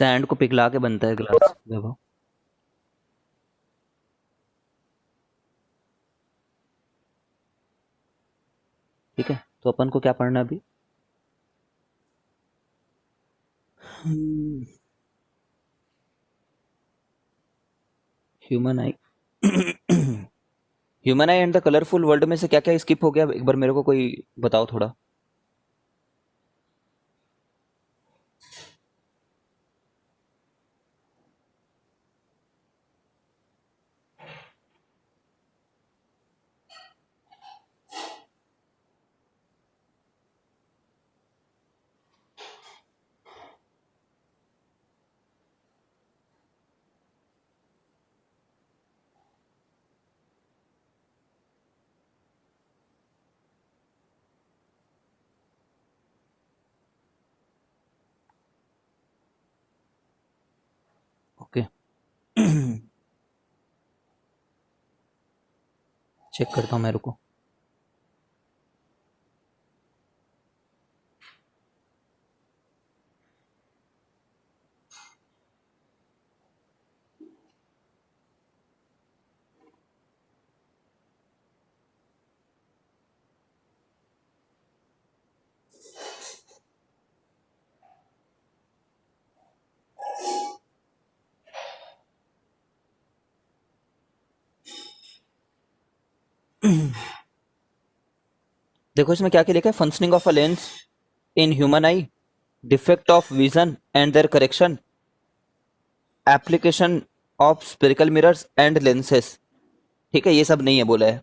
Sand को पिघला के बनता है ग्लास वैभव। ठीक है, तो अपन को क्या पढ़ना है अभी? Human I. Human I and the colourful world में से क्या क्या स्किप हो गया, एक बार मेरे को कोई बताओ थोड़ा। ओके। चेक करता हूँ मेरे को। देखो इसमें क्या क्या लिखा है। Functioning of a lens in human eye, defect of vision and their correction, application of spherical mirrors and lenses. ठीक है, ये सब नहीं है बोला है।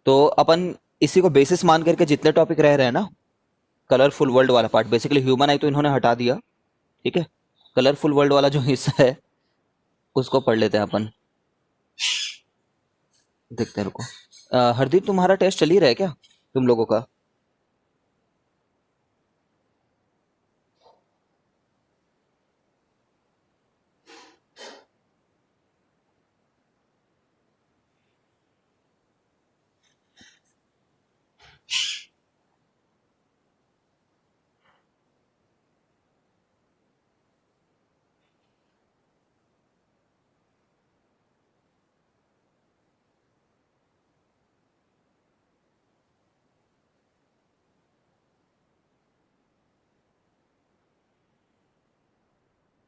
तो अपन इसी को बेसिस मान करके जितने टॉपिक रह रहे हैं ना, कलरफुल वर्ल्ड वाला पार्ट, बेसिकली ह्यूमन आई तो इन्होंने हटा दिया। ठीक है, कलरफुल वर्ल्ड वाला जो हिस्सा है उसको पढ़ लेते हैं अपन। देखते हैं, रुको। हरदीप, तुम्हारा टेस्ट चल ही रहा है क्या, तुम लोगों का?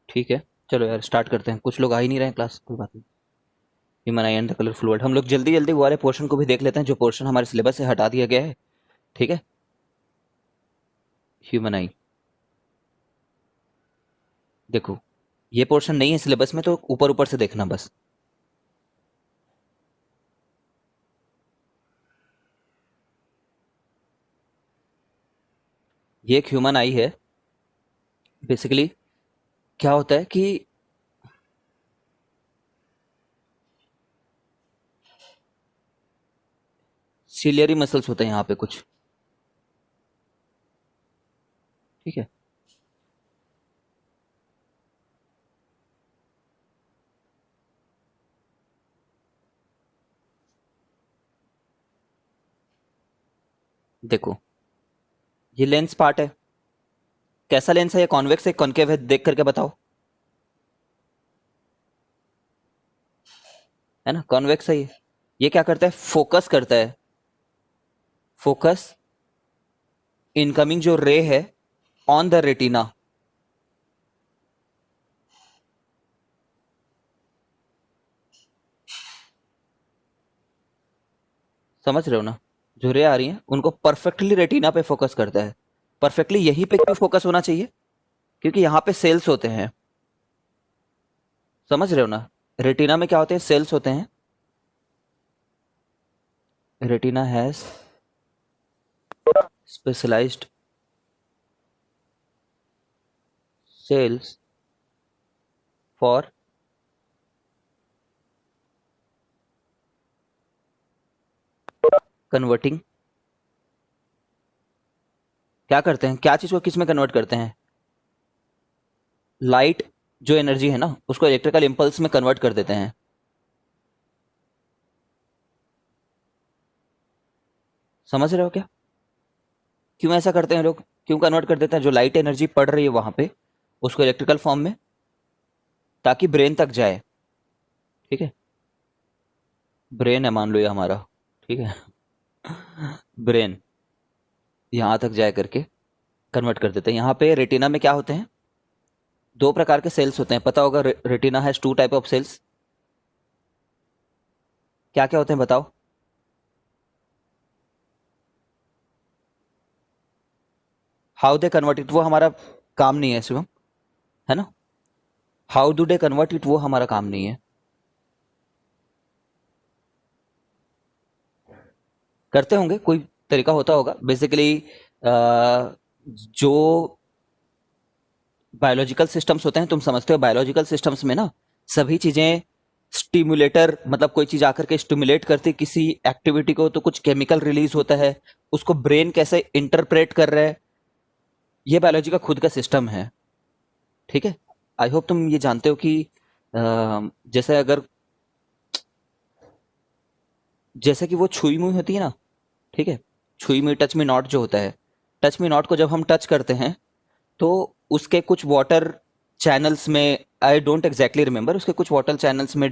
ठीक है, चलो यार स्टार्ट करते हैं। कुछ लोग आ ही नहीं रहे हैं क्लास, कोई बात नहीं। Human I and the colourful world, हम लोग जल्दी जल्दी वो वाले पोर्शन को भी देख लेते हैं जो पोर्शन हमारे सिलेबस से हटा दिया गया है। ठीक है, ह्यूमन आई। देखो, ये पोर्शन नहीं है सिलेबस में, तो ऊपर ऊपर से देखना बस। ये एक ह्यूमन आई है। बेसिकली क्या होता है कि सिलियरी मसल्स होते हैं यहाँ पे कुछ। ठीक है, देखो ये लेंस पार्ट है। कैसा लेंस है, ये कॉन्वेक्स है कॉनकेव है, देख करके बताओ। है ना, कॉन्वेक्स है ये क्या करता है, फोकस करता है। फोकस इनकमिंग जो रे है ऑन द रेटिना। समझ रहे हो ना, जो रे आ रही हैं उनको परफेक्टली रेटिना पे फोकस करता है। परफेक्टली यहीं पे क्यों फोकस होना चाहिए, क्योंकि यहाँ पे सेल्स होते हैं। समझ रहे हो ना, रेटिना में क्या होते हैं, सेल्स होते हैं। Retina has specialised cells for converting. क्या करते हैं, क्या चीज को किस में कन्वर्ट करते हैं? लाइट जो एनर्जी है ना उसको इलेक्ट्रिकल इंपल्स में कन्वर्ट कर देते हैं। समझ रहे हो क्या, क्यों ऐसा करते हैं लोग, क्यों कन्वर्ट कर देते हैं? जो लाइट एनर्जी पड़ रही है वहां पे उसको इलेक्ट्रिकल फॉर्म में, ताकि ब्रेन तक जाए। ठीक है, ब्रेन है मान लो ये हमारा। ठीक है, ब्रेन यहाँ तक जाए करके कन्वर्ट कर देते हैं। यहाँ पे रेटिना में क्या होते हैं, दो प्रकार के सेल्स होते हैं, पता होगा। Retina has two type of cells. क्या क्या होते हैं बताओ। हाउ दे कन्वर्ट इट वो हमारा काम नहीं है शिवम, है ना। How do they convert it वो हमारा काम नहीं है। करते होंगे, कोई तरीका होता होगा बेसिकली। जो बायोलॉजिकल सिस्टम्स होते हैं, तुम समझते हो बायोलॉजिकल सिस्टम्स में ना, सभी चीजें स्टिमुलेटर, मतलब कोई चीज आकर के स्टिमुलेट करती किसी एक्टिविटी को, तो कुछ केमिकल रिलीज होता है, उसको ब्रेन कैसे इंटरप्रेट कर रहा है, ये बायोलॉजी का खुद का सिस्टम है। ठीक है, आई होप तुम ये जानते हो कि जैसे अगर, जैसे कि वो छुई मुई होती है ना, ठीक है, छुई मुई टच मी नॉट जो होता है, टच मी नॉट को जब हम टच करते हैं तो उसके कुछ वाटर चैनल्स में, आई डोंट एग्जैक्टली रिमेंबर, उसके कुछ वाटर चैनल्स में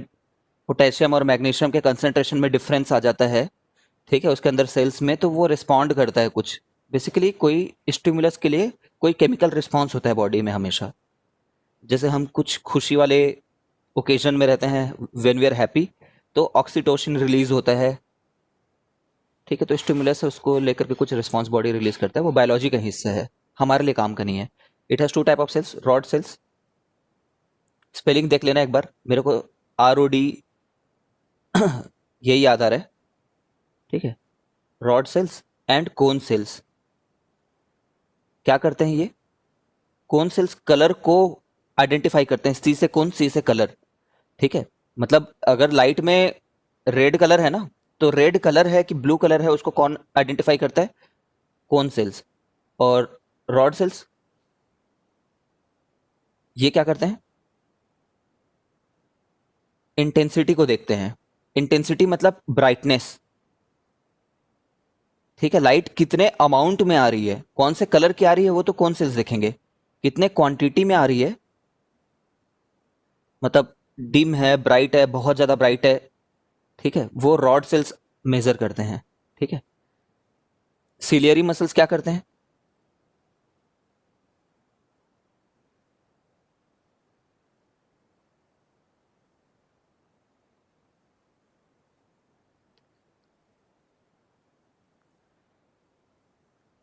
पोटेशियम और मैग्नीशियम के कंसंट्रेशन में डिफरेंस आ जाता है। ठीक है, उसके अंदर सेल्स में, तो वो रिस्पॉन्ड करता है कुछ, बेसिकली कोई स्टिमुलस के लिए कोई केमिकल रिस्पॉन्स होता है बॉडी में हमेशा। जैसे हम कुछ खुशी वाले ओकेजन में रहते हैं, व्हेन वी आर हैप्पी, तो ऑक्सीटोसिन रिलीज होता है। ठीक है, तो स्टिमुलस है, उसको लेकर के कुछ रिस्पॉन्स बॉडी रिलीज करता है, वो बायोलॉजी का हिस्सा है, हमारे लिए काम का नहीं है। It has two type of cells, rod cells. Spelling देख लेना एक बार मेरे को, ROD यही याद आ रहा है। ठीक है, rod sales and cone cells. क्या करते हैं ये, कोन सेल्स कलर को आइडेंटिफाई करते हैं, सी से कौन, सी से कलर। ठीक है, मतलब अगर लाइट में रेड कलर है ना, तो रेड कलर है कि ब्लू कलर है, उसको कौन आइडेंटिफाई करता है, कोन सेल्स। और रॉड सेल्स ये क्या करते हैं, इंटेंसिटी को देखते हैं। इंटेंसिटी मतलब ब्राइटनेस। ठीक है, लाइट कितने अमाउंट में आ रही है, कौन से कलर की आ रही है, वो तो कौन सेल्स देखेंगे। कितने क्वांटिटी में आ रही है, मतलब डिम है, ब्राइट है, बहुत ज्यादा ब्राइट है। ठीक है, वो रॉड सेल्स मेजर करते हैं। ठीक है, सिलियरी मसल्स क्या करते हैं,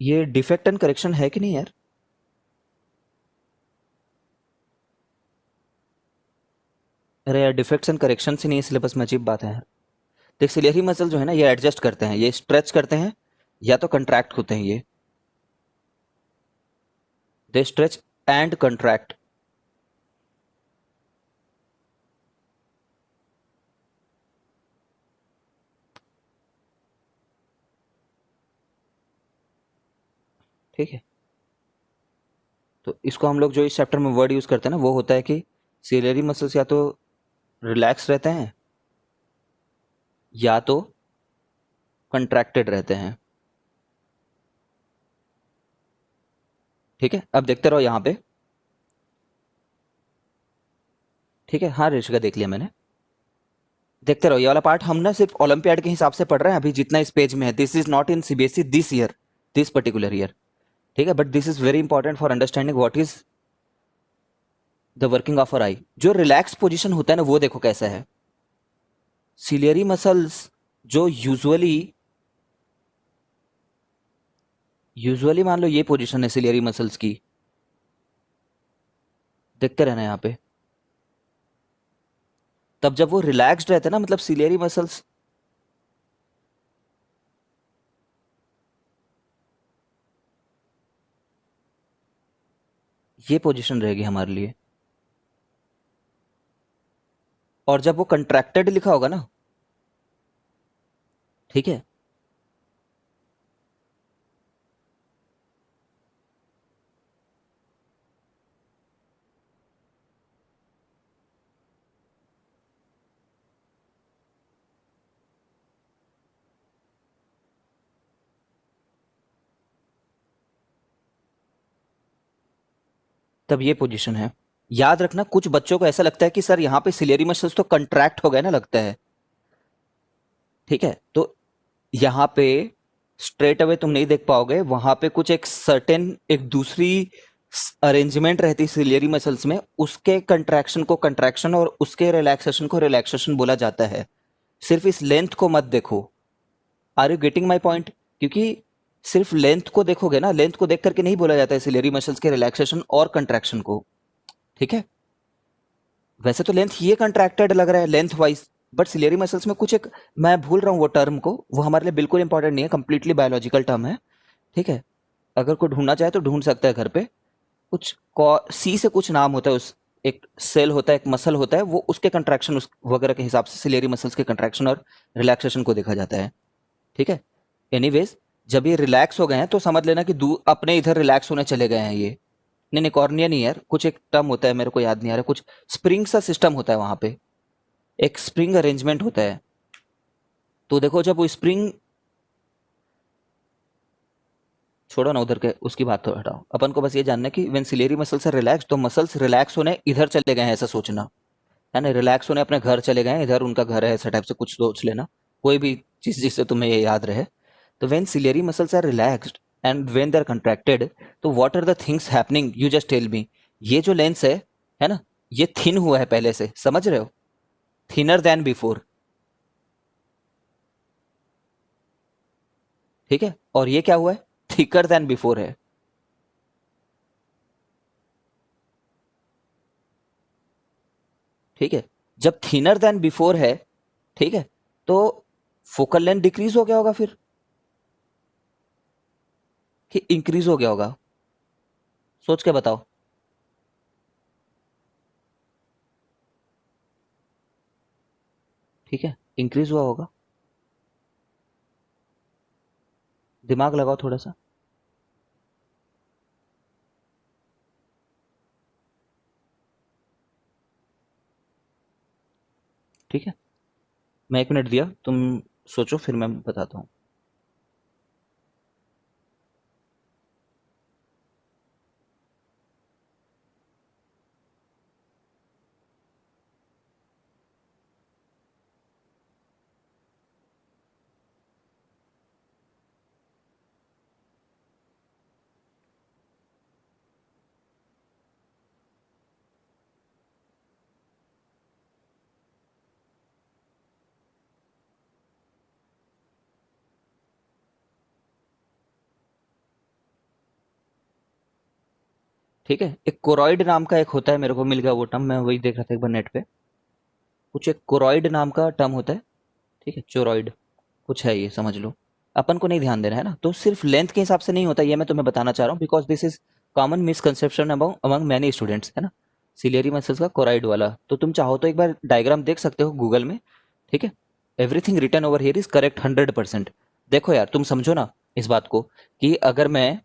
ये डिफेक्ट एंड करेक्शन है कि नहीं यार। अरे यार, डिफेक्ट्स एंड करेक्शन से नहीं सिलेबस में, अजीब बात है यार। देख, सिलियरी मसल जो है ना, ये एडजस्ट करते हैं, ये स्ट्रेच करते हैं, या तो कंट्रैक्ट होते हैं ये, दे स्ट्रेच एंड कंट्रैक्ट। ठीक है, तो इसको हम लोग जो इस चैप्टर में वर्ड यूज करते हैं ना, वो होता है कि सिलियरी मसल्स या तो रिलैक्स रहते हैं, या तो कंट्रैक्टेड रहते हैं। ठीक है, अब देखते रहो यहाँ पे। ठीक है, हाँ ऋषिका, देख लिया मैंने। देखते रहो, ये वाला पार्ट हम ना सिर्फ ओलंपियाड के हिसाब से पढ़ रहे हैं अभी, जितना इस पेज में है। This is not in CBSE this year, this particular year. ठीक है, but this is very important for understanding what is the working of our eye. जो रिलैक्स पोजीशन होता है ना, वो देखो कैसा है। सिलियरी मसल्स जो यूजुअली मान लो ये पोजीशन है सिलियरी मसल्स की, देखते रहना यहाँ पे। तब जब वो रिलैक्स्ड रहते हैं ना, मतलब सिलियरी मसल्स, ये पोजीशन रहेगी हमारे लिए। और जब वो कंट्रैक्टेड लिखा होगा ना, ठीक है, तब ये पोजीशन है। याद रखना, कुछ बच्चों को ऐसा लगता है कि सर यहाँ पे सिलेरी मसल्स तो कंट्रैक्ट हो गए ना, लगता है। ठीक है, तो यहाँ पे स्ट्रेट अवे तुम नहीं देख पाओगे, वहां पे कुछ एक सर्टेन एक दूसरी अरेंजमेंट रहती है सिलियरी मसल्स में, उसके कंट्रैक्शन को कंट्रैक्शन और उसके रिलैक्सेशन को रिलैक्सेशन बोला जाता है। सिर्फ इस लेंथ को मत देखो। Are you getting my point? क्योंकि सिर्फ लेंथ को देखोगे ना, लेंथ को देख करके नहीं बोला जाता है सिलियरी मसल्स के रिलैक्सेशन और कंट्रैक्शन को। ठीक है, वैसे तो लेंथ ये कंट्रैक्टेड लग रहा है length wise, but ciliary muscles में कुछ एक, मैं भूल रहा हूँ वो टर्म को, वो हमारे लिए बिल्कुल इंपॉर्टेंट नहीं है, कंप्लीटली बायोलॉजिकल टर्म है। ठीक है, अगर कोई ढूंढना चाहे तो ढूंढ सकता है घर पे। कुछ सी से कुछ नाम होता है उस, एक सेल होता है, एक मसल होता है, वो उसके कंट्रैक्शन उस वगैरह के हिसाब से सिलियरी मसल्स के कंट्रैक्शन और रिलैक्सेशन को देखा जाता है। ठीक है, एनीवेज, जब ये रिलैक्स हो गए हैं तो समझ लेना कि अपने इधर रिलैक्स होने चले गए हैं ये। नहीं नहीं, कॉर्निया नहीं यार, कुछ एक टर्म होता है, मेरे को याद नहीं आ रहा, कुछ स्प्रिंग सा सिस्टम होता है वहां पे, एक स्प्रिंग अरेंजमेंट होता है। तो देखो, जब वो स्प्रिंग, छोड़ो ना उधर के, उसकी बात तो हटाओ, अपन को बस ये जानना है कि when ciliary muscles are relax, तो मसल्स रिलैक्स होने इधर चले गए हैं ऐसा सोचना, है ना, रिलैक्स होने अपने घर चले गए हैं, इधर उनका घर है, ऐसा टाइप से कुछ सोच लेना, कोई भी चीज जिससे तुम्हें ये याद रहे। तो when ciliary muscles are relaxed and when they are contracted, तो what are the things happening, you just tell me. ये जो लेंस है ना, ये थिन हुआ है पहले से, समझ रहे हो, थिनर देन बिफोर। ठीक है, और ये क्या हुआ है, थिकर देन बिफोर है। ठीक है, जब थिनर देन बिफोर है, ठीक है, तो फोकल लेंथ डिक्रीज हो गया होगा फिर, कि इंक्रीज हो गया होगा, सोच के बताओ। ठीक है, इंक्रीज हुआ होगा, दिमाग लगाओ थोड़ा सा। ठीक है, मैं 1 मिनट दिया, तुम सोचो, फिर मैं बताता हूँ। ठीक है, एक कोरॉइड नाम का एक होता है, मेरे को मिल गया वो टर्म, मैं वही देख रहा था एक बार नेट पे, कुछ एक कोरॉइड नाम का टर्म होता है। ठीक है, चोरॉइड कुछ है ये, समझ लो। अपन को नहीं ध्यान देना है ना, तो सिर्फ लेंथ के हिसाब से नहीं होता, ये मैं तुम्हें बताना चाह रहा हूँ, because this is common misconception among many students, है ना, सिलियरी मसल्स का कोराइड वाला। तो तुम चाहो तो एक बार डायग्राम देख सकते हो गूगल में। ठीक है, everything written over here is correct 100%। देखो यार, तुम समझो ना इस बात को, कि अगर मैं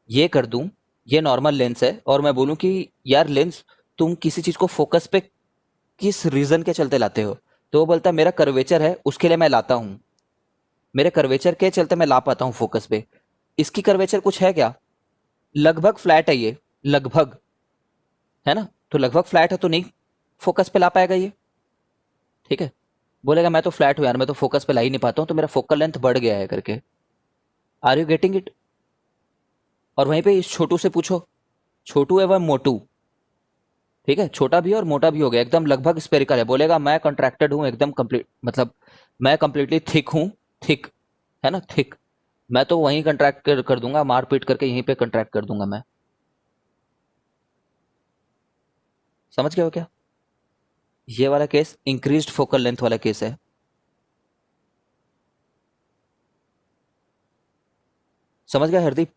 ये कर दूं, ये नॉर्मल लेंस है, और मैं बोलूं कि यार लेंस, तुम किसी चीज को फोकस पे किस रीजन के चलते लाते हो, तो वो बोलता है मेरा कर्वेचर है, उसके लिए मैं लाता हूँ, मेरे कर्वेचर के चलते मैं ला पाता हूँ फोकस पे। इसकी कर्वेचर कुछ है क्या, लगभग फ्लैट है ये, लगभग, है ना, तो लगभग फ्लैट है तो नहीं फोकस पे ला पाएगा ये। ठीक है, बोलेगा मैं तो फ्लैट हूं यार, मैं तो फोकस पे ला ही नहीं पाता हूँ, तो मेरा फोकल लेंथ बढ़ गया है करके। Are you getting it? और वहीं पे इस छोटू से पूछो, छोटू एवं मोटू, ठीक है, छोटा भी और मोटा भी हो गया, एकदम लगभग स्पेरिकल है, बोलेगा मैं कंट्रैक्टेड हूँ एकदम कंप्लीट, मतलब मैं कंप्लीटली थिक हूँ, थिक, है ना, थिक, मैं तो वहीं कंट्रैक्ट कर दूंगा, मार पीट करके यहीं पे कंट्रैक्ट कर दूंगा मैं। समझ गए हो क्या? ये वाला केस इंक्रीज्ड फोकल लेंथ वाला केस है। समझ गया हरदीप?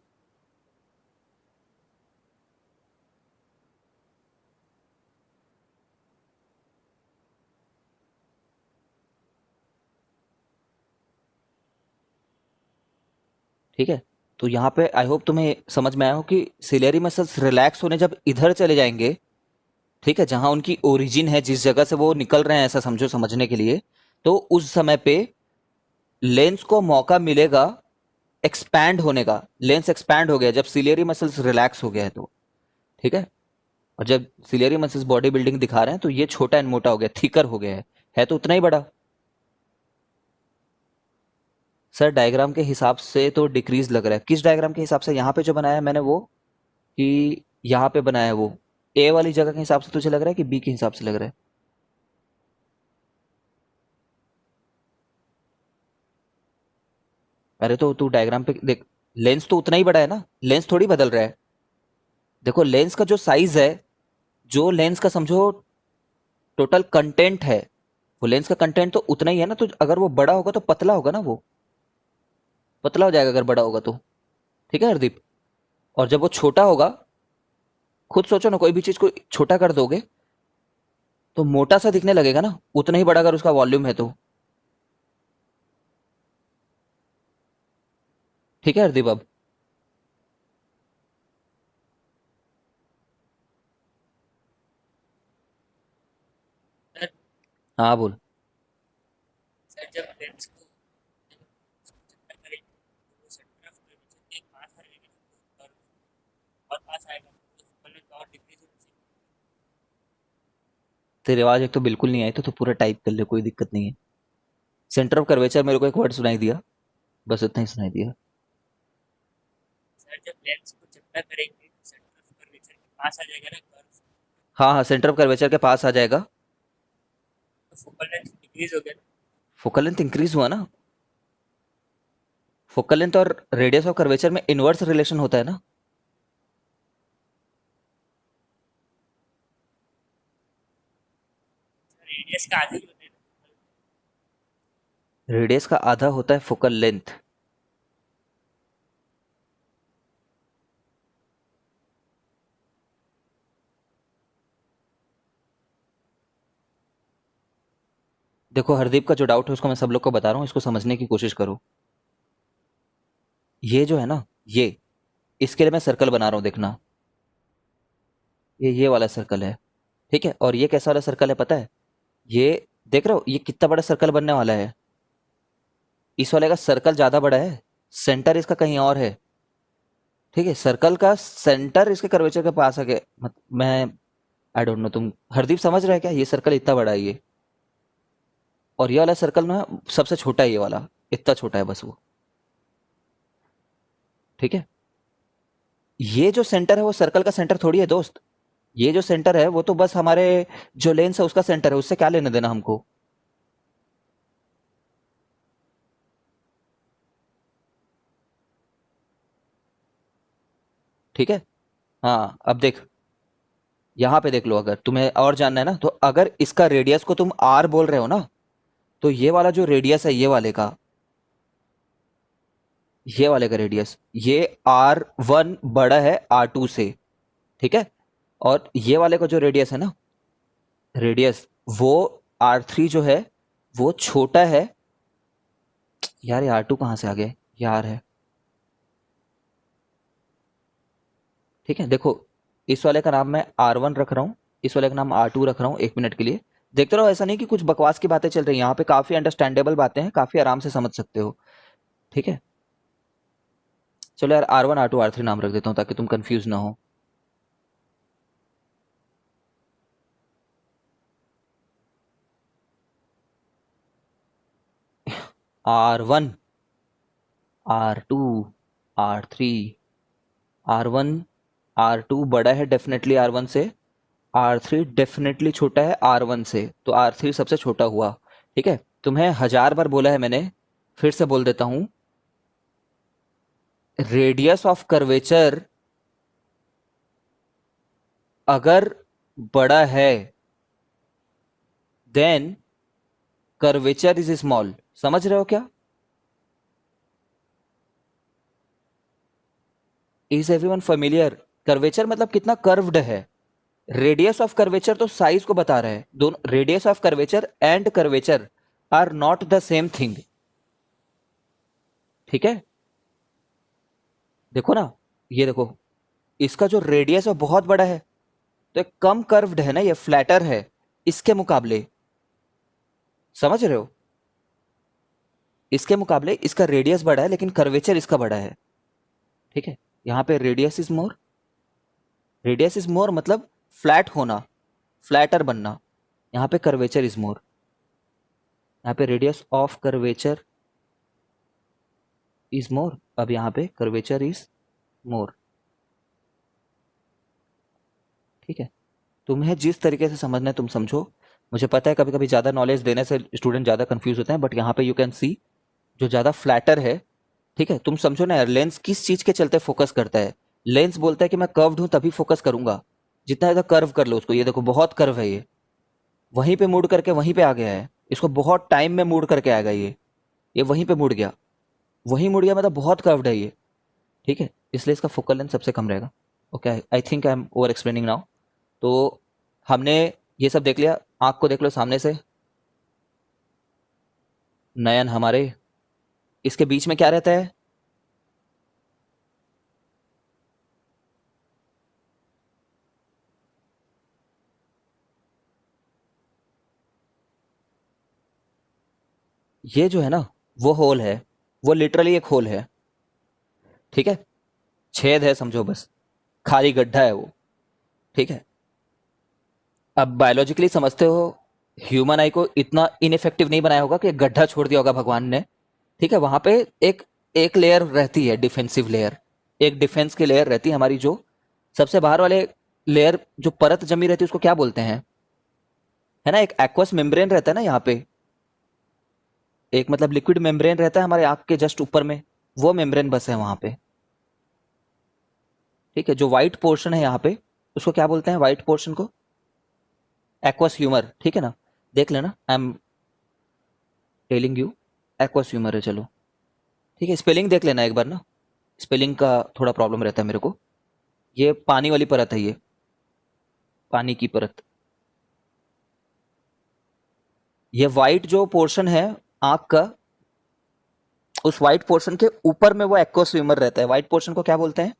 ठीक है, तो यहाँ पे आई होप तुम्हें समझ में आया हो कि सिलेरी मसल्स रिलैक्स होने जब इधर चले जाएंगे, ठीक है, जहां उनकी ओरिजिन है, जिस जगह से वो निकल रहे हैं, ऐसा समझो समझने के लिए, तो उस समय पे लेंस को मौका मिलेगा एक्सपैंड होने का। लेंस एक्सपैंड हो गया जब सिलेरी मसल्स रिलैक्स हो गया है तो। ठीक है, और जब सिलियरी मसल्स बॉडी बिल्डिंग दिखा रहे हैं तो ये छोटा एंड मोटा हो गया, थिकर हो गया है तो उतना ही बड़ा। सर डायग्राम के हिसाब से तो डिक्रीज लग रहा है। किस डायग्राम के हिसाब से? यहाँ पे जो बनाया है मैंने वो, कि यहाँ पे बनाया है वो? ए वाली जगह के हिसाब से तुझे लग रहा है कि बी के हिसाब से लग रहा है? अरे तो तू डायग्राम पे देख, लेंस तो उतना ही बड़ा है ना, लेंस थोड़ी बदल रहा है। देखो लेंस का जो साइज है, जो लेंस का समझो टोटल कंटेंट है, वो लेंस का कंटेंट तो उतना ही है ना। तो अगर वो बड़ा होगा तो पतला होगा ना, वो पतला हो जाएगा अगर बड़ा होगा तो। ठीक है हरदीप? और जब वो छोटा होगा, खुद सोचो ना, कोई भी चीज को छोटा कर दोगे तो मोटा सा दिखने लगेगा ना, उतना ही बड़ा अगर उसका वॉल्यूम है तो। ठीक है हरदीप? अब सर हाँ बोल। सर जब लेंस को चक्कर करेंगे तो वो सेंटर ऑफ कर्वेचर के पास आएगा ना, और पास आएगा तो फोकल लेंथ और डिक्रीज होनी चाहिए। तेरी आवाज एक तो बिल्कुल नहीं आई, तो तू पूरा टाइप कर ले, कोई दिक्कत नहीं है। सेंटर ऑफ कर्वेचर मेरे को एक वर्ड सुनाई दिया, बस इतना ही सुनाई दिया। सर जब लेंस को चक्कर करेंगे तो सेंटर ऑफ कर्वेचर के पास आ जाएगा ना कर्व, हाँ हाँ, सेंटर ऑफ कर्वेचर के पास आ जाएगा। तो फोकल लेंथ डिक्रीज हो गया ना। फोकल लेंथ इंक्रीज हुआ ना। फोकल लेंथ और रेडियस ऑफ कर्वेचर में इनवर्स रिलेशन होता है ना। रेडियस का आधा ही होता है ना। रेडियस का आधा होता है फोकल लेंथ। देखो हरदीप का जो डाउट है उसको मैं सब लोग को बता रहा हूँ, इसको समझने की कोशिश करो। ये जो है ना, ये, इसके लिए मैं सर्कल बना रहा हूँ, देखना। ये वाला सर्कल है, ठीक है? और ये कैसा वाला सर्कल है पता है? ये देख रहे हो, ये कितना बड़ा सर्कल बनने वाला है। इस वाले का सर्कल ज्यादा बड़ा है, सेंटर इसका कहीं और है। ठीक है, सर्कल का सेंटर इसके कर्वेचर के पास आ गया। मैं आई डोंट नो, तुम हरदीप समझ रहे हैं क्या? ये सर्कल इतना बड़ा है ये, और ये वाला सर्कल ना सबसे छोटा है, ये वाला इतना छोटा है बस वो। ठीक है? ये जो सेंटर है वो सर्कल का सेंटर थोड़ी है दोस्त। ये जो सेंटर है वो तो बस हमारे जो लेंस है उसका सेंटर है, उससे क्या लेने देना हमको। ठीक है? हाँ अब देख, यहां पे देख लो, अगर तुम्हें और जानना है ना, तो अगर इसका रेडियस को तुम आर बोल रहे हो ना, तो ये वाला जो रेडियस है, ये वाले का रेडियस, ये R1 बड़ा है R2 से। ठीक है? और ये वाले का जो रेडियस है ना, रेडियस, वो R3 जो है वो छोटा है। यार ये R2 कहाँ से आ गया? ये R है। ठीक है, देखो, इस वाले का नाम मैं R1 रख रहा हूँ, इस वाले का नाम R2 रख रहा हूँ, 1 मिनट के लिए। देखते रहो, ऐसा नहीं कि कुछ बकवास की बातें चल रही हैं यहाँ पे, काफी अंडरस्टैंडेबल बातें हैं, काफी आराम से समझ सकते हो। ठीक है? चलो यार, R1 R2 R3 नाम रख देता हूँ ताकि तुम कंफ्यूज ना हो। R1, R2, R3। R1, R2 बड़ा है डेफिनेटली R1 से, R3 डेफिनेटली छोटा है R1 से, तो R3 सबसे छोटा हुआ। ठीक है? तुम्हें 1000 बार बोला है मैंने, फिर से बोल देता हूं, रेडियस ऑफ कर्वेचर अगर बड़ा है, देन कर्वेचर इज स्मॉल। समझ रहे हो क्या? Is everyone familiar? कर्वेचर मतलब कितना कर्व्ड है। रेडियस ऑफ कर्वेचर तो साइज को बता रहा है। दोनों, radius of curvature and curvature R not the same thing. ठीक है? देखो ना, ये देखो, इसका जो रेडियस है वो बहुत बड़ा है, तो एक कम कर्व्ड है ना, ये फ्लैटर है इसके मुकाबले। समझ रहे हो? इसके मुकाबले इसका रेडियस बड़ा है, लेकिन कर्वेचर इसका बड़ा है। ठीक है? यहाँ पे radius is more, radius is more मतलब फ्लैट होना, फ्लैटर बनना, यहाँ पे कर्वेचर इज मोर, यहाँ पे radius of curvature is more, अब यहाँ पे कर्वेचर इज मोर। ठीक है, तुम्हें जिस तरीके से समझना है तुम समझो। मुझे पता है कभी कभी ज़्यादा नॉलेज देने से स्टूडेंट ज़्यादा कंफ्यूज होते हैं, बट यहाँ पे यू कैन सी जो ज़्यादा फ्लैटर है। ठीक है, तुम समझो ना यार, लेंस किस चीज़ के चलते फोकस करता है। लेंस बोलता है कि मैं कर्व्ड हूँ तभी फोकस करूंगा, जितना ज़्यादा कर्व कर लो उसको। ये देखो बहुत कर्व है, ये वहीं पे मूड करके वहीं पे आ गया है, इसको बहुत टाइम में मूड करके आएगा ये वहीं पे मुड़ गया, वहीं मुड़ गया, मतलब बहुत कर्व्ड है ये। ठीक है, इसलिए इसका फोकल लेंथ सबसे कम रहेगा। Okay, I think I am over explaining now. तो हमने ये सब देख लिया। आँख को देख लो सामने से, नयन हमारे, इसके बीच में क्या रहता है? ये जो है ना, वो होल है, वो लिटरली एक होल है। ठीक है, छेद है समझो, बस खाली गड्ढा है वो। ठीक है, अब बायोलॉजिकली समझते हो, ह्यूमन आई को इतना इनइफेक्टिव नहीं बनाया होगा कि एक गड्ढा छोड़ दिया होगा भगवान ने। ठीक है, वहां पे एक एक लेयर रहती है, डिफेंसिव लेयर, एक डिफेंस की लेयर रहती है हमारी। जो सबसे बाहर वाले लेयर, जो परत जमी रहती है, उसको क्या बोलते हैं? है ना, एक एक्वस मेम्ब्रेन रहता है ना यहाँ पे, एक मतलब लिक्विड मेम्ब्रेन रहता है हमारे आँख के जस्ट ऊपर में, वो मेम्ब्रेन बस है वहां पे। ठीक है, जो व्हाइट पोर्शन है यहाँ पे, उसको क्या बोलते हैं व्हाइट पोर्शन को? Aqueous humour. ठीक है ना, देख लेना, I am telling you, aqueous humour है। चलो ठीक है, स्पेलिंग देख लेना एक बार ना, स्पेलिंग का थोड़ा प्रॉब्लम रहता है मेरे को। ये पानी वाली परत है, ये पानी की परत। ये वाइट जो पोर्शन है आंख का, उस वाइट पोर्शन के ऊपर में वो एक्वस ह्यूमर रहता है। वाइट पोर्शन को क्या बोलते हैं?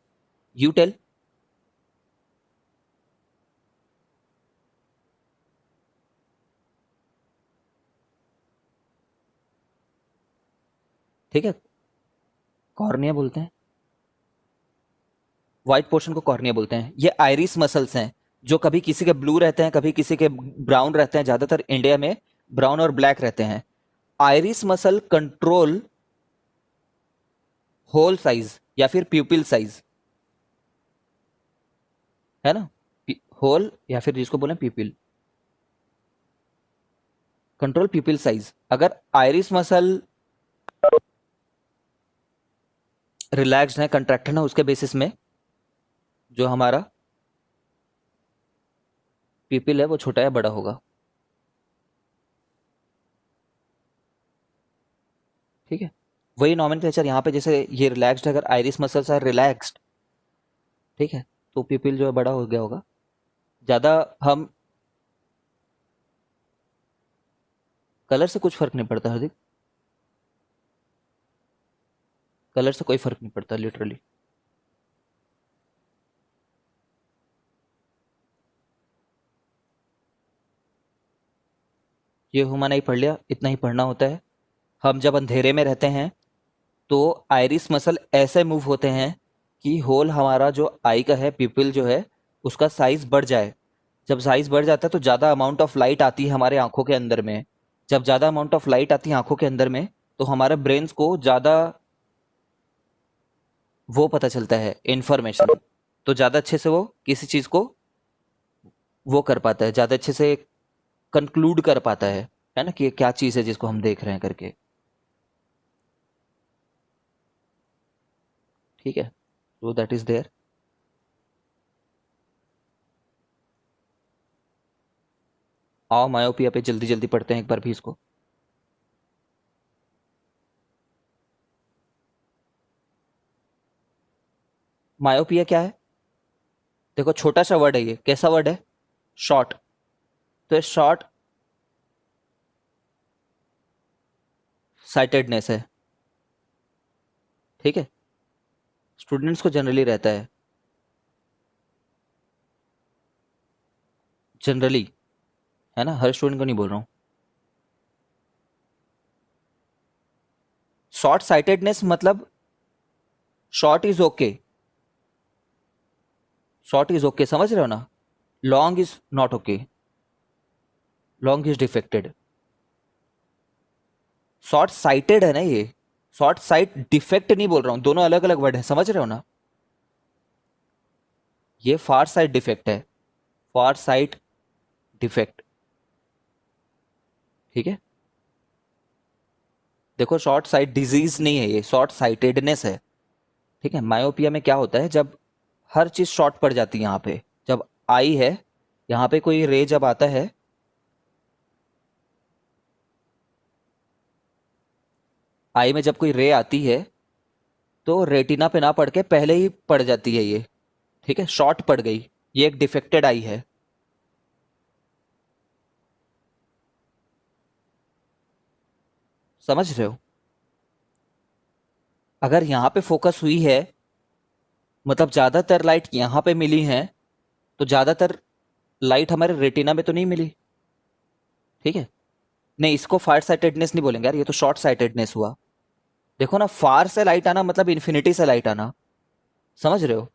You tell. ठीक है, कॉर्निया बोलते हैं, व्हाइट पोर्शन को कॉर्निया बोलते हैं। ये आइरिस मसल्स हैं, जो कभी किसी के ब्लू रहते हैं, कभी किसी के ब्राउन रहते हैं, ज्यादातर इंडिया में ब्राउन और ब्लैक रहते हैं। Iris muscle control hole size या फिर प्यूपिल साइज, है ना, होल या फिर जिसको बोले प्यूपिल, कंट्रोल प्यूपिल साइज। अगर आइरिस मसल रिलैक्स्ड है, कंट्रैक्टेड है, उसके बेसिस में जो हमारा प्यूपिल है वो छोटा या बड़ा होगा। ठीक है, वही नॉमेनक्लेचर यहाँ पे, जैसे ये रिलैक्स्ड है, अगर आइरिस मसल्स आर रिलैक्स्ड, ठीक है, तो प्यूपिल जो है बड़ा हो गया होगा। ज़्यादा हम कलर से कुछ फर्क नहीं पड़ता हार्दिक, कलर से कोई फर्क नहीं पड़ता लिटरली। ये हुमा नहीं पढ़ लिया, इतना ही पढ़ना होता है। हम जब अंधेरे में रहते हैं तो आइरिस मसल ऐसे मूव होते हैं कि होल हमारा जो आई का है, पिपिल जो है, उसका साइज बढ़ जाए। जब साइज बढ़ जाता है तो ज़्यादा अमाउंट ऑफ लाइट आती है हमारे आंखों के अंदर में। जब ज़्यादा अमाउंट ऑफ लाइट आती है आंखों के अंदर में, तो हमारे ब्रेन्स को ज़्यादा वो पता चलता है इंफॉर्मेशन, तो ज़्यादा अच्छे से वो किसी चीज़ को वो कर पाता है, ज़्यादा अच्छे से कंक्लूड कर पाता है ना, कि ये क्या चीज़ है जिसको हम देख रहे हैं करके। ठीक है, तो दैट इज देयर। आओ मायोपिया पे जल्दी जल्दी पढ़ते हैं एक बार भी इसको। मायोपिया क्या है? देखो छोटा सा वर्ड है, ये कैसा वर्ड है? शॉर्ट। तो ये शॉर्ट साइटेडनेस है। ठीक है, स्टूडेंट्स को जनरली रहता है, जनरली, है ना, हर स्टूडेंट को नहीं बोल रहा हूँ। शॉर्ट साइटेडनेस मतलब short is okay, short is okay, समझ रहे हो ना। Long is not okay, long is defected. Short sighted है ना ये, शॉर्ट साइट डिफेक्ट नहीं बोल रहा हूं, दोनों अलग अलग वर्ड है, समझ रहे हो ना। ये फार साइट डिफेक्ट है, फार साइट डिफेक्ट, ठीक है। देखो शॉर्ट साइट डिजीज नहीं है, ये शॉर्ट साइटेडनेस है, ठीक है। मायोपिया में क्या होता है, जब हर चीज शॉर्ट पड़ जाती है यहाँ पे, जब आई है यहाँ पे कोई रे जब आता है, आई में जब कोई रे आती है तो रेटिना पे ना पड़ के पहले ही पड़ जाती है ये, ठीक है, शॉर्ट पड़ गई, ये एक डिफेक्टेड आई है। समझ रहे हो। अगर यहाँ पे फोकस हुई है, मतलब ज्यादातर लाइट यहाँ पे मिली है, तो ज्यादातर लाइट हमारे रेटिना में तो नहीं मिली, ठीक है। नहीं, इसको फार साइटेडनेस नहीं बोलेंगे यार, ये तो शॉर्ट साइटेडनेस हुआ। देखो ना, फार से लाइट आना मतलब इन्फिनिटी से लाइट आना, समझ रहे हो।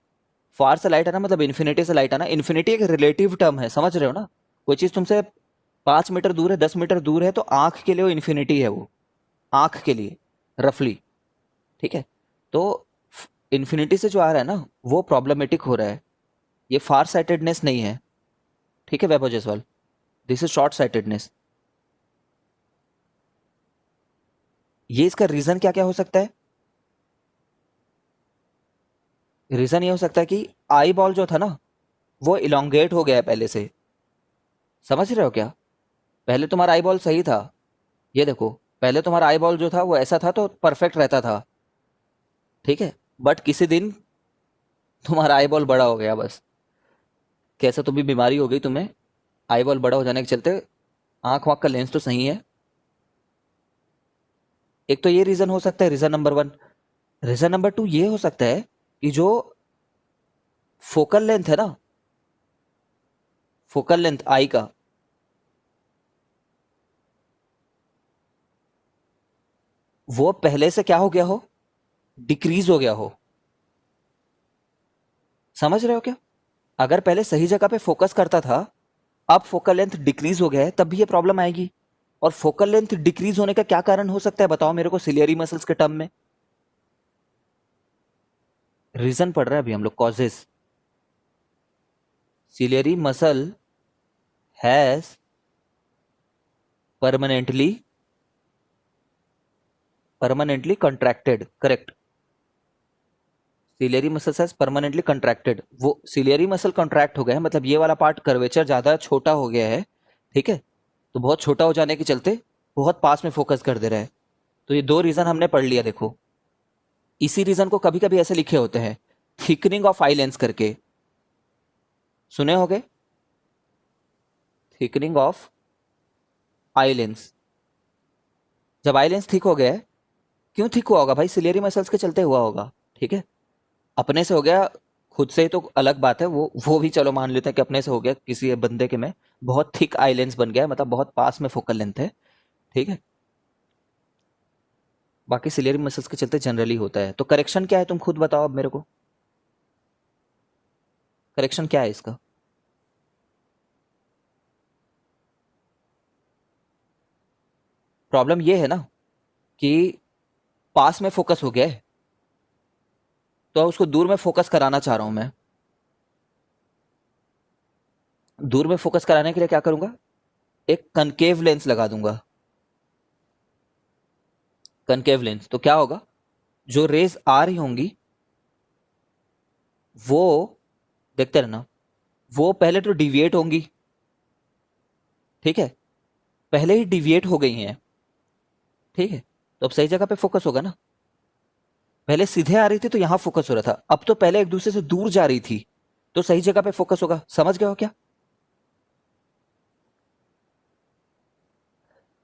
फार से लाइट आना मतलब इन्फिनिटी से लाइट आना। इन्फिनिटी एक रिलेटिव टर्म है, समझ रहे हो ना। कोई चीज तुमसे 5 मीटर दूर है, 10 मीटर दूर है, तो आंख के लिए वो इन्फिनिटी है, वो आंख के लिए रफली, ठीक है। तो इन्फिनिटी से जो आ रहा है ना वो प्रॉब्लमेटिक हो रहा है, ये फार साइटेडनेस नहीं है, ठीक है Vaibhav Jaiswal, this is short sightedness. ये इसका रीजन क्या क्या हो सकता है। रीजन ये हो सकता है कि आई बॉल जो था ना वो इलोंगेट हो गया है पहले से, समझ रहे हो क्या। पहले तुम्हारा आई बॉल सही था, ये देखो, पहले तुम्हारा आई बॉल जो था वो ऐसा था तो परफेक्ट रहता था, ठीक है। बट किसी दिन तुम्हारा आई बॉल बड़ा हो गया बस, कैसा तो भी बीमारी हो गई तुम्हें, आई बॉल बड़ा हो जाने के चलते आंख वाँख का लेंस तो सही है। एक तो ये रीजन हो सकता है, रीजन नंबर 1। रीजन नंबर 2 ये हो सकता है कि जो फोकल लेंथ है ना, फोकल लेंथ आई का, वो पहले से क्या हो गया हो, डिक्रीज हो गया हो, समझ रहे हो क्या। अगर पहले सही जगह पे फोकस करता था, अब फोकल लेंथ डिक्रीज हो गया है, तब भी ये प्रॉब्लम आएगी। और फोकल लेंथ डिक्रीज होने का क्या कारण हो सकता है बताओ मेरे को, सिलियरी मसल्स के टर्म में। रीजन पढ़ रहा है अभी हम लोग, causes. Ciliary muscle has permanently permanently contracted, correct. Ciliary muscle has permanently contracted, वो सिलियरी मसल कंट्रैक्ट हो गया है, मतलब ये वाला पार्ट कर्वेचर ज्यादा छोटा हो गया है, ठीक है। तो बहुत छोटा हो जाने के चलते बहुत पास में फोकस कर दे रहा है। तो ये दो रीजन हमने पढ़ लिया। देखो इसी रीजन को कभी कभी ऐसे लिखे होते हैं, थिकनिंग ऑफ आई लेंस करके, सुने होगे, थिकनिंग ऑफ आई लेंस। जब आई लेंस थिक हो गया है, क्यों थिक हुआ होगा भाई, सिलियरी मसल्स के चलते हुआ होगा, ठीक है। अपने से हो गया खुद से तो अलग बात है, वो भी चलो मान लेते हैं कि अपने से हो गया, किसी बंदे के में बहुत थिक आई लेंस बन गया है, मतलब बहुत पास में फोकल लेंथ है, ठीक है। बाकी सिलियरी मसल्स के चलते जनरली होता है। तो करेक्शन क्या है तुम खुद बताओ अब मेरे को, करेक्शन क्या है इसका। प्रॉब्लम ये है ना कि पास में फोकस हो गया है, तो उसको दूर में फोकस कराना चाह रहा हूं मैं। दूर में फोकस कराने के लिए क्या करूंगा, एक कनकेव लेंस लगा दूंगा। कनकेव लेंस तो क्या होगा, जो रेज आ रही होंगी वो, देखते रहना, वो पहले तो डिविएट होंगी, ठीक है, पहले ही डिविएट हो गई हैं, ठीक है। तो अब सही जगह पे फोकस होगा ना। पहले सीधे आ रही थी तो यहां फोकस हो रहा था, अब तो पहले एक दूसरे से दूर जा रही थी, तो सही जगह पे फोकस होगा। समझ गए हो क्या।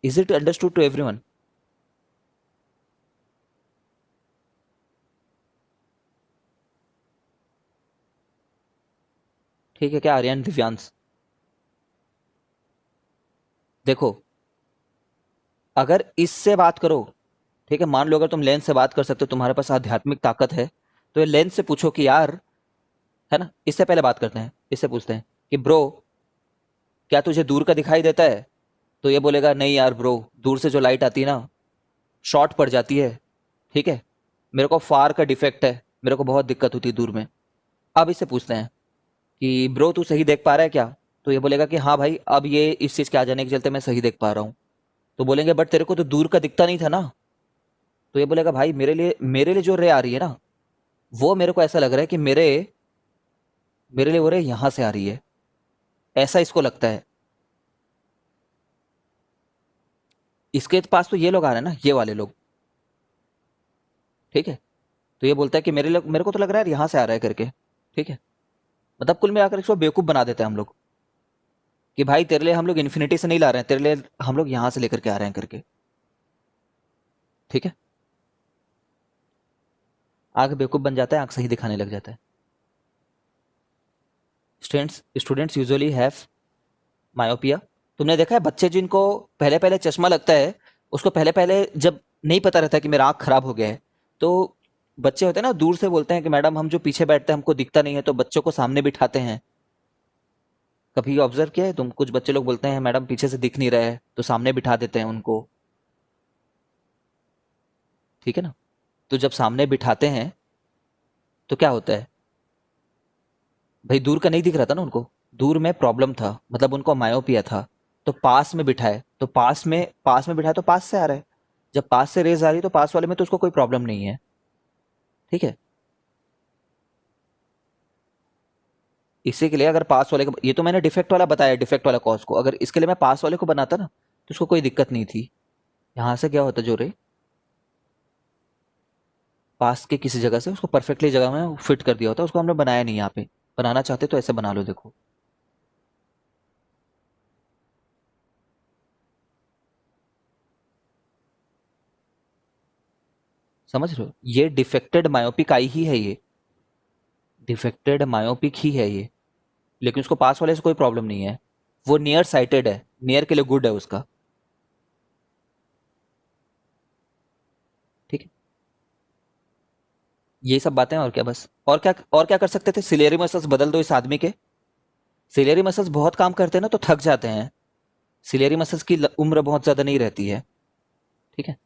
Is it understood to everyone. ठीक है क्या आर्यन दिव्यांश। देखो अगर इससे बात करो, ठीक है, मान लो अगर तुम लेंस से बात कर सकते हो, तुम्हारे पास आध्यात्मिक ताकत है, तो ये लेंस से पूछो कि यार, है ना, इससे पहले बात करते हैं, इससे पूछते हैं कि ब्रो क्या तुझे दूर का दिखाई देता है, तो ये बोलेगा नहीं यार ब्रो, दूर से जो लाइट आती है ना शॉर्ट पड़ जाती है, ठीक है, मेरे को फार का डिफेक्ट है, मेरे को बहुत दिक्कत होती है दूर में। अब इससे पूछते हैं कि ब्रो तू सही देख पा रहा है क्या, तो ये बोलेगा कि हाँ भाई अब ये इस चीज़ के आ जाने के चलते मैं सही देख पा रहा हूँ। तो बोलेंगे बट तेरे को तो दूर का दिखता नहीं था ना, तो ये बोलेगा भाई मेरे लिए जो रे आ रही है ना, वो मेरे को ऐसा लग रहा है कि मेरे मेरे लिए वो रे यहाँ से आ रही है, ऐसा इसको लगता है। इसके पास तो ये लोग आ रहे हैं ना, ये वाले लोग, ठीक है। तो ये बोलता है कि मेरे को तो लग रहा है यहाँ से आ रहा है करके, ठीक है। मतलब कुल मिलाकर इसको बेवकूफ़ बना देते हैं हम लोग कि भाई तेरे लिए हम लोग इन्फिनिटी से नहीं ला रहे हैं, तेरे लिए हम लोग यहाँ से लेकर के आ रहे हैं करके, ठीक है। आंख बेवकूफ़ बन जाता है, आंख सही दिखाने लग जाता है। Students usually have myopia. तुमने देखा है बच्चे जिनको पहले पहले चश्मा लगता है, उसको पहले पहले जब नहीं पता रहता कि मेरा आंख खराब हो गया है, तो बच्चे होते हैं ना दूर से बोलते हैं कि मैडम हम जो पीछे बैठते हैं हमको दिखता नहीं है, तो बच्चों को सामने बिठाते हैं। कभी ऑब्जर्व किया है तुम, कुछ बच्चे लोग बोलते हैं मैडम पीछे से दिख नहीं रहा है, तो सामने बिठा देते हैं उनको, ठीक है ना। तो जब सामने बिठाते हैं तो क्या होता है, भाई दूर का नहीं दिख रहा था ना उनको, दूर में प्रॉब्लम था, मतलब उनको मायोपिया था, तो पास में बिठाए, तो पास में बिठाए तो पास से आ रहा है। जब पास से रेज आ रही है तो पास वाले में तो उसको कोई प्रॉब्लम नहीं है, ठीक है। इसी के लिए अगर पास वाले को, ये तो मैंने डिफेक्ट वाला बताया, डिफेक्ट वाला कॉज को, अगर इसके लिए मैं पास वाले को बनाता ना तो उसको कोई दिक्कत नहीं थी। यहाँ से क्या होता जो रे, पास के किसी जगह से उसको परफेक्टली जगह में फिट कर दिया होता, उसको हमने बनाया नहीं यहाँ पे। बनाना चाहते तो ऐसे बना लो, देखो। समझ रहे हो, ये डिफेक्टेड मायोपिक आई ही है, ये डिफेक्टेड मायोपिक ही है ये। लेकिन उसको पास वाले से कोई प्रॉब्लम नहीं है, वो नियर साइटेड है, नियर के लिए गुड है उसका, ठीक है। ये सब बातें, और क्या, बस और क्या कर सकते थे, सिलेरी मसल्स बदल दो इस आदमी के। सिलेरी मसल्स बहुत काम करते हैं ना तो थक जाते हैं, सिलेरी मसल्स की उम्र बहुत ज्यादा नहीं रहती है, ठीक है।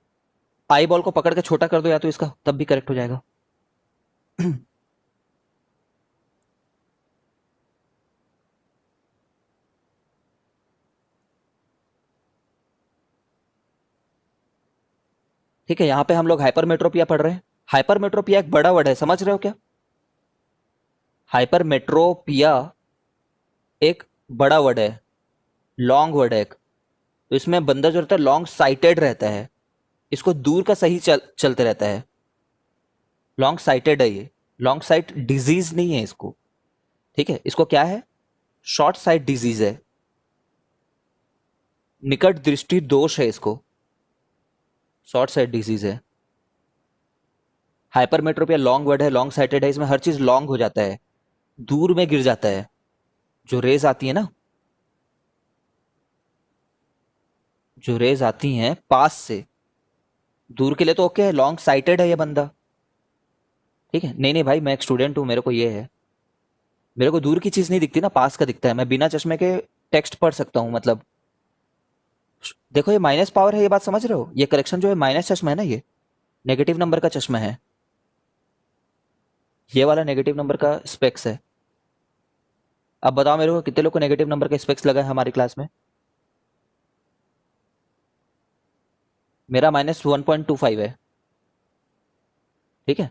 आई बॉल को पकड़ के छोटा कर दो या तो इसका, तब भी करेक्ट हो जाएगा। ठीक है, यहाँ पे हम लोग हाइपरमेट्रोपिया पढ़ रहे हैं। हाइपरमेट्रोपिया एक बड़ा वर्ड है, समझ रहे हो क्या। हाइपरमेट्रोपिया एक बड़ा वर्ड है, लॉन्ग वर्ड है एक। तो इसमें बंदा जो रहता है लॉन्ग साइटेड रहता है, इसको दूर का सही चलते रहता है, लॉन्ग साइटेड है ये। लॉन्ग साइट डिजीज नहीं है इसको, ठीक है। इसको क्या है, शॉर्ट साइट डिजीज है, निकट दृष्टि दोष है इसको, शॉर्ट साइट डिजीज है। हाइपरमेट्रोपिया लॉन्ग वर्ड है, लॉन्ग साइटेड है, इसमें हर चीज लॉन्ग हो जाता है, दूर में गिर जाता है। जो रेज आती है ना, जो रेज आती हैं पास से, दूर के लिए तो ओके है, लॉन्ग साइटेड है ये बंदा, ठीक है। नहीं नहीं भाई, मैं एक स्टूडेंट हूँ, मेरे को ये है, मेरे को दूर की चीज नहीं दिखती ना, पास का दिखता है, मैं बिना चश्मे के टेक्स्ट पढ़ सकता हूँ, मतलब। देखो ये माइनस पावर है, ये बात समझ रहे हो, ये करेक्शन जो है माइनस चश्मा है ना, ये नेगेटिव नंबर का चश्मा है, ये वाला नेगेटिव नंबर का स्पेक्स है। अब बताओ मेरे को कितने लोग को नेगेटिव नंबर का स्पेक्स लगा है हमारी क्लास में। मेरा -1.25 है, ठीक है।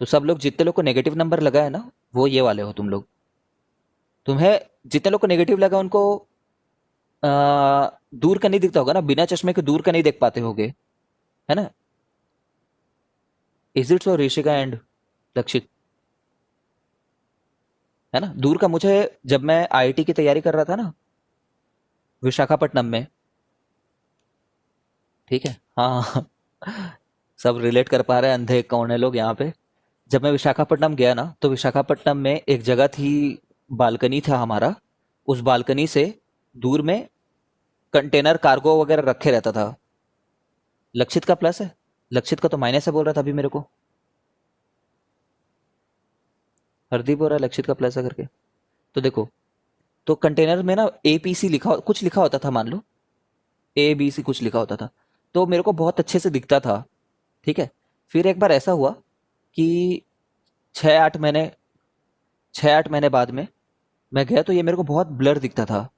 तो सब लोग जितने लोग को नेगेटिव नंबर लगा है ना, वो ये वाले हो तुम लोग। तुम्हें जितने लोग को नेगेटिव लगा उनको आ, दूर का नहीं दिखता होगा ना, बिना चश्मे के दूर का नहीं देख पाते होगे, है ना। Is it so Rishika and लक्षित, है ना। दूर का मुझे, जब मैं आईआईटी की तैयारी कर रहा था ना विशाखापट्टनम में, ठीक है, हाँ। सब रिलेट कर पा रहे हैं, अंधे कौन है लोग यहाँ पे। जब मैं विशाखापट्टनम गया ना, तो विशाखापट्टनम में एक जगह थी, बालकनी था हमारा, उस बालकनी से दूर में कंटेनर कार्गो वगैरह रखे रहता था। लक्षित का प्लस है, लक्षित का तो माइनस है बोल रहा था अभी मेरे को, हरदीप बोल रहा है लक्षित का प्लस है करके। तो देखो, तो कंटेनर में ना APC कुछ लिखा होता था, मान लो ABC कुछ लिखा होता था, तो मेरे को बहुत अच्छे से दिखता था। ठीक है। फिर एक बार ऐसा हुआ कि 6-8 महीने 6-8 महीने बाद में मैं गया तो ये मेरे को बहुत ब्लर दिखता था,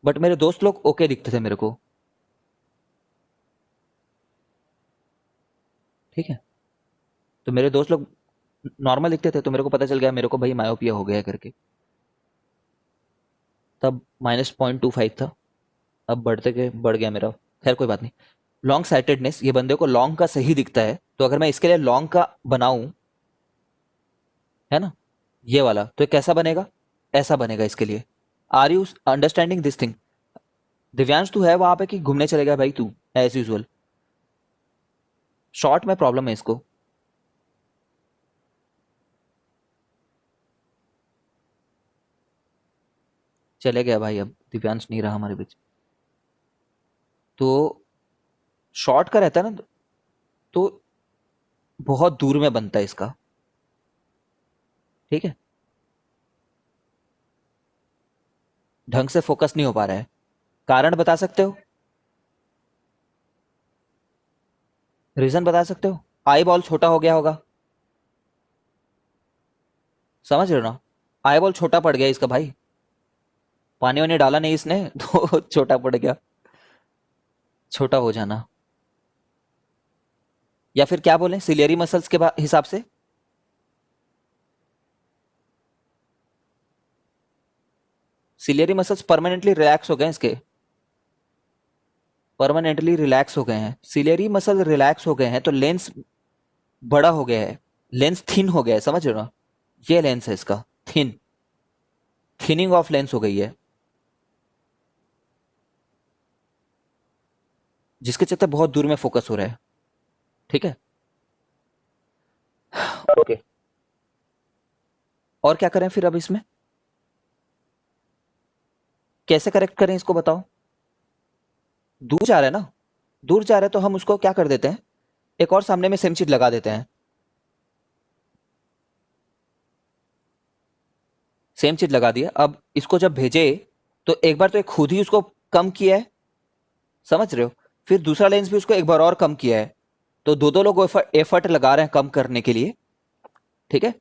बट मेरे दोस्त लोग ओके दिखते थे मेरे को। ठीक है। तो मेरे दोस्त लोग नॉर्मल दिखते थे, तो मेरे को पता चल गया मेरे को भाई मायोपिया हो गया है करके। तब -0.25 था, अब बढ़ गया मेरा। खैर कोई बात नहीं। लॉन्ग साइटेडनेस, ये बंदे को लॉन्ग का सही दिखता है, तो अगर मैं इसके लिए लॉन्ग का बनाऊं, है ना, ये वाला, तो ये कैसा बनेगा? ऐसा बनेगा इसके लिए। Are you understanding this thing? Divyansh तू है वहां पे कि घूमने चलेगा भाई तू एज यूजुअल? शॉर्ट में प्रॉब्लम है इसको। चले गया भाई, अब दिव्यांश नहीं रहा हमारे बीच। तो शॉर्ट का रहता है ना, तो बहुत दूर में बनता है इसका। ठीक है। ढंग से फोकस नहीं हो पा रहा है, कारण बता सकते हो? रीजन बता सकते हो? आई बॉल छोटा हो गया होगा, समझ रहे हो ना? आई बॉल छोटा पड़ गया इसका भाई, पानी वानी डाला नहीं इसने तो छोटा पड़ गया। छोटा हो जाना, या फिर क्या बोलें, सिलियरी मसल्स के हिसाब से। सिलियरी मसल्स परमानेंटली रिलैक्स हो गए हैं इसके, परमानेंटली रिलैक्स हो गए हैं। सिलियरी मसल रिलैक्स हो गए हैं तो लेंस बड़ा हो गया है, लेंस थिन हो गया है, समझ रहे हो ना? ये लेंस है इसका, थिन, थिनिंग ऑफ लेंस हो गई है, जिसके चलते बहुत दूर में फोकस हो रहा है। ठीक है। ओके। और क्या करें फिर अब इसमें? कैसे करेक्ट करें इसको बताओ? दूर जा रहा है ना, दूर जा रहा है तो हम उसको क्या कर देते हैं, एक और सामने में सेम चीज लगा देते हैं। सेम चीज लगा दिया, अब इसको जब भेजे तो एक बार तो एक खुद ही उसको कम किया है, समझ रहे हो? फिर दूसरा लेंस भी उसको एक बार और कम किया है, तो दो दो लोग एफर्ट लगा रहे हैं कम करने के लिए। ठीक है।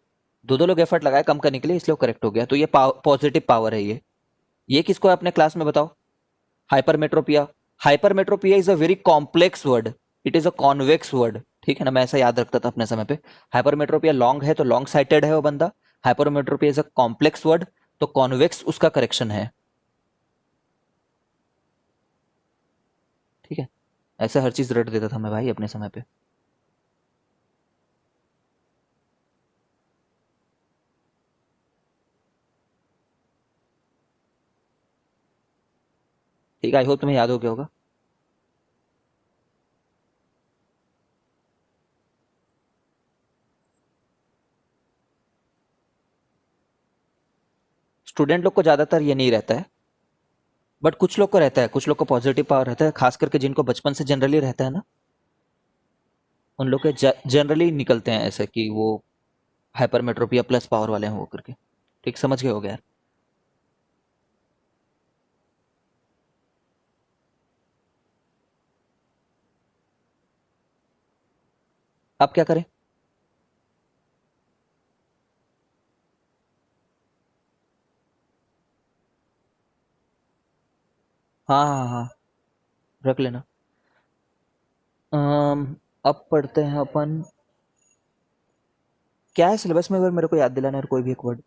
दो दो लोग एफर्ट लगाए कम करने के लिए, इसलिए करेक्ट हो गया। तो ये पॉजिटिव पावर है ये किसको है अपने क्लास में बताओ? Hypermetropia. Hypermetropia is a very complex word, it is a convex word. ठीक है ना, मैं ऐसा याद रखता था अपने समय पे। हाइपरमेट्रोपिया लॉन्ग है तो लॉन्ग साइटेड है वो बंदा। Hypermetropia is a complex word, तो कॉन्वेक्स उसका करेक्शन है। ठीक है। ऐसा हर चीज रट देता था मैं भाई अपने समय पे। ठीक है, आई होप तुम्हें याद हो गया होगा। स्टूडेंट लोग को ज्यादातर ये नहीं रहता है, बट कुछ लोग को रहता है, कुछ लोग को पॉजिटिव पावर रहता है, खास करके जिनको बचपन से जनरली रहता है ना, उन लोग के जनरली निकलते हैं ऐसे कि वो हाइपरमेट्रोपिया प्लस पावर वाले हैं वो करके। ठीक, समझ गए हो गया? अब क्या करें? हाँ हाँ हाँ, रख लेना। अब पढ़ते हैं अपन। क्या है सिलेबस में, अगर मेरे को याद दिलाना यार, कोई भी एक वर्ड।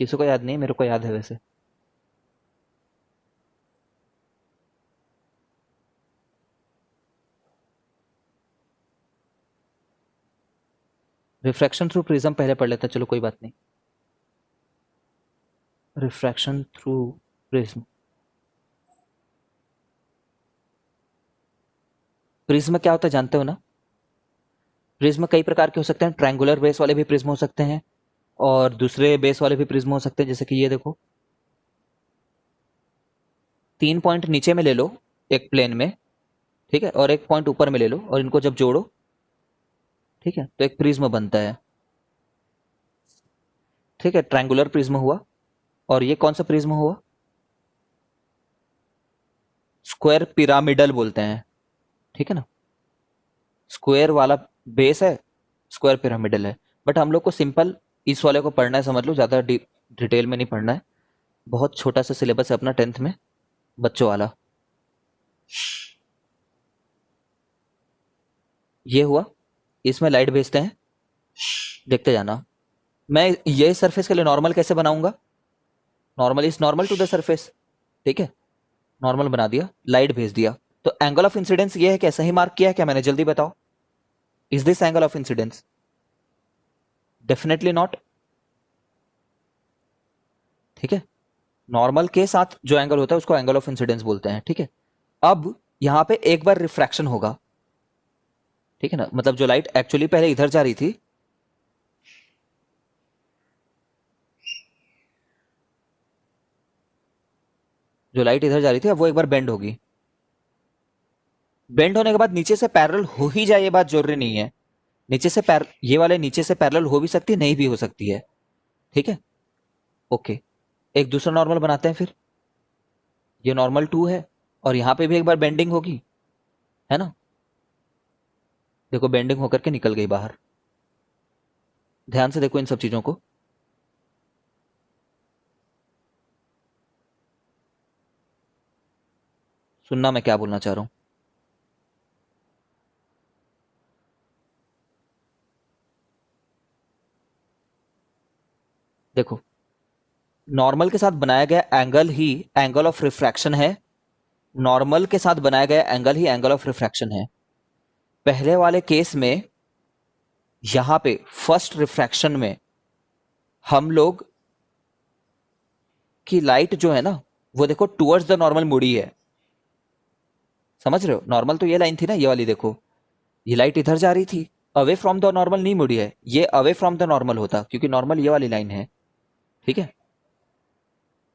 किसी को याद नहीं, मेरे को याद है वैसे। रिफ्रैक्शन थ्रू प्रिज्म पहले पढ़ लेते हैं, चलो कोई बात नहीं। Refraction through prism. प्रिज्म क्या होता है जानते हो ना? प्रिज्म कई प्रकार के हो सकते हैं, ट्रायंगुलर बेस वाले भी प्रिज्म हो सकते हैं, और दूसरे बेस वाले भी प्रिज्म हो सकते हैं, जैसे कि ये देखो, 3 पॉइंट नीचे में ले लो एक प्लेन में, ठीक है, और एक पॉइंट ऊपर में ले लो और इनको जब जोड़ो, ठीक है, तो एक प्रिज्म बनता है। ठीक है, ट्रायंगुलर प्रिज्म हुआ। और ये कौन सा प्रिज्म हुआ? स्क्वायर पिरामिडल बोलते हैं, ठीक है ना। स्क्वायर वाला बेस है, स्क्वायर पिरामिडल है। बट हम लोग को सिंपल इस वाले को पढ़ना है, समझ लो, ज़्यादा डिटेल में नहीं पढ़ना है। बहुत छोटा सा सिलेबस है अपना 10th में, बच्चों वाला। ये हुआ, इसमें लाइट भेजते हैं, देखते जाना। मैं ये सरफेस के लिए नॉर्मल कैसे बनाऊंगा? Normal is normal to the surface, ठीक है। नॉर्मल बना दिया, लाइट भेज दिया। तो एंगल ऑफ इंसिडेंस ये है क्या? सही मार्क किया है क्या मैंने? जल्दी बताओ, is this angle of incidence? Definitely not, ठीक है। नॉर्मल के साथ जो एंगल होता है उसको एंगल ऑफ इंसिडेंस बोलते हैं, ठीक है। अब यहां पे एक बार रिफ्रैक्शन होगा, ठीक है ना, मतलब जो लाइट एक्चुअली पहले इधर जा रही थी, जो लाइट इधर जा रही थी, अब वो एक बार बेंड होगी। बेंड होने के बाद नीचे से पैरेलल हो ही जाए, ये बात जरूरी नहीं है। नीचे से ये वाले नीचे से पैरेलल हो भी सकती है, नहीं भी हो सकती है, ठीक है। ओके, एक दूसरा नॉर्मल बनाते हैं फिर। ये नॉर्मल 2 है, और यहां पे भी एक बार बेंडिंग होगी, है ना। देखो बेंडिंग होकर के निकल गई बाहर। ध्यान से देखो इन सब चीजों को। सुनना मैं क्या बोलना चाह रहा हूं। देखो, नॉर्मल के साथ बनाया गया angle he angle of refraction है। नॉर्मल के साथ बनाया गया angle he angle of refraction है। पहले वाले केस में यहां पे फर्स्ट रिफ्रैक्शन में हम लोग की लाइट जो है ना, वो देखो टुवर्ड्स द नॉर्मल मुड़ी है। समझ रहे हो? नॉर्मल तो ये लाइन थी ना, ये वाली देखो, ये लाइट इधर जा रही थी, अवे फ्रॉम द नॉर्मल नहीं मुड़ी है, ये अवे फ्रॉम द नॉर्मल होता, क्योंकि नॉर्मल ये वाली लाइन है, ठीक है।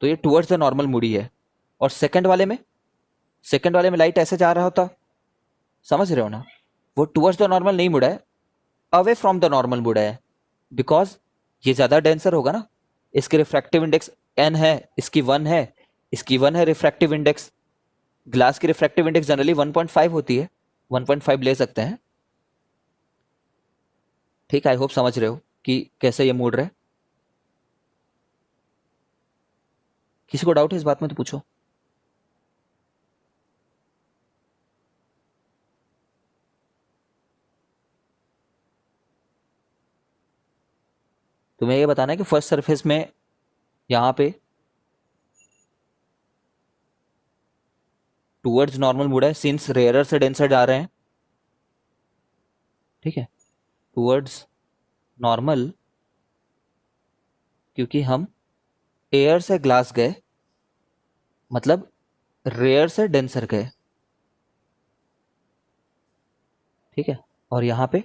तो ये टुवर्ड्स द नॉर्मल मुड़ी है। और सेकंड वाले में लाइट ऐसे जा रहा होता, समझ रहे हो ना। वो टुवर्ड्स द नॉर्मल नहीं मुड़ा है, अवे फ्रॉम द नॉर्मल मुड़ा है, बिकॉज ये ज्यादा डेंसर होगा ना। इसकी रिफ्रैक्टिव इंडेक्स n है, इसकी 1 है, इसकी 1 है रिफ्रैक्टिव इंडेक्स। ग्लास की रिफ्रैक्टिव इंडेक्स जनरली 1.5 होती है, 1.5 ले सकते हैं, ठीक है। आई होप समझ रहे हो कि कैसे ये मूड रहे। किसी को डाउट है इस बात में तो पूछो। तुम्हें ये बताना है कि फर्स्ट सरफेस में यहां पे टूवर्ड्स नॉर्मल मूड है, सिंस रेयरर से डेंसर जा रहे हैं, ठीक है। टूवर्ड्स नॉर्मल, क्योंकि हम एयर से ग्लास गए, मतलब रेयर से डेंसर गए, ठीक है। और यहां पे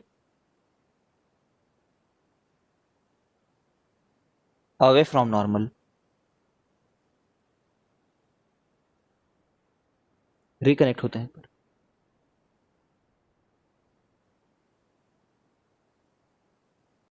अवे फ्रॉम नॉर्मल, रिकनेक्ट होते हैं पर